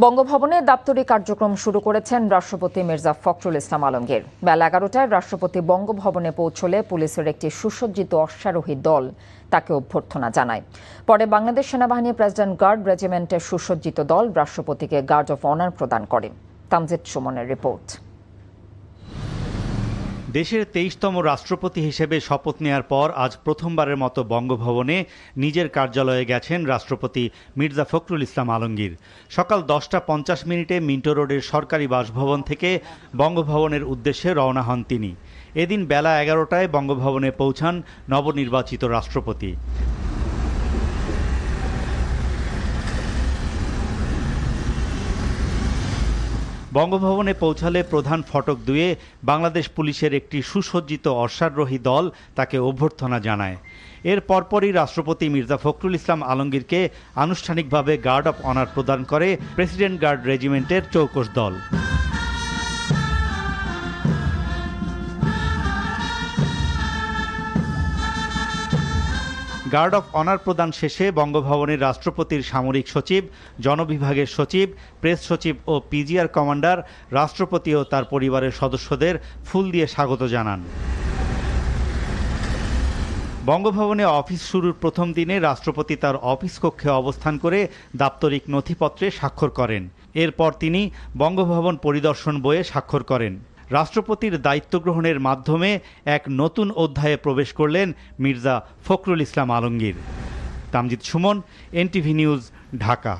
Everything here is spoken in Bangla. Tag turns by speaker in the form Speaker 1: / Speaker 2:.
Speaker 1: বঙ্গভবনে দাপ্তরিক কার্যক্রম শুরু করেছেন রাষ্ট্রপতি মির্জা ফখরুল ইসলাম আলমগীর। বেলা 11টায় রাষ্ট্রপতি বঙ্গভবনে পৌঁছলে পুলিশের একটি সুসজ্জিত অশ্বারোহী দল তাকে অভ্যর্থনা জানায়। পরে বাংলাদেশ সেনাবাহিনী প্রেসিডেন্ট গার্ড রেজিমেন্টের সুসজ্জিত দল রাষ্ট্রপতিকে গার্ড অফ অনার প্রদান করে। তামজিদ সুমনের রিপোর্ট।
Speaker 2: দেশের 23তম রাষ্ট্রপতি হিসেবে শপথ নেয়ার পর আজ প্রথমবারের মতো বঙ্গভবনে নিজের কার্যালয়ে গেছেন রাষ্ট্রপতি মির্জা ফখরুল ইসলাম আলমগীর। সকাল 10টা 50 মিন্টো রোডের সরকারি বাসভবন থেকে বঙ্গভবনের উদ্দেশ্যে রওনা হন তিনি। এদিন বেলা 11টায় বঙ্গভবনে পৌঁছান নবনির্বাচিত রাষ্ট্রপতি। বঙ্গভবনে পৌঁছালে প্রধান ফটক দুয়ে বাংলাদেশ পুলিশের একটি সুসজ্জিত অশ্বারোহী দল তাকে অভ্যর্থনা জানায়। এর পরপরই রাষ্ট্রপতি মির্জা ফখরুল ইসলাম আলমগীরকে আনুষ্ঠানিকভাবে গার্ড অফ অনার প্রদান করে প্রেসিডেন্ট গার্ড রেজিমেন্টের চৌকস দল। গার্ড অফ অনার প্রদান শেষে বঙ্গভবনের রাষ্ট্রপতির সামরিক সচিব, জনবিভাগের সচিব, প্রেস সচিব ও পিজিআর কমান্ডার রাষ্ট্রপতি ও তার পরিবারের সদস্যদের ফুল দিয়ে স্বাগত জানান। বঙ্গভবনে অফিস শুরুর প্রথম দিনে রাষ্ট্রপতি তার অফিস কক্ষে অবস্থান করে দাপ্তরিক নথিপত্রে স্বাক্ষর করেন। এরপর তিনি বঙ্গভবন পরিদর্শন বইয়ে স্বাক্ষর করেন। রাষ্ট্রপতির দায়িত্ব গ্রহণের মাধ্যমে এক নতুন অধ্যায়ে প্রবেশ করলেন মির্জা ফখরুল ইসলাম আলমগীর। Tamjid Suman, NTV news, Dhaka.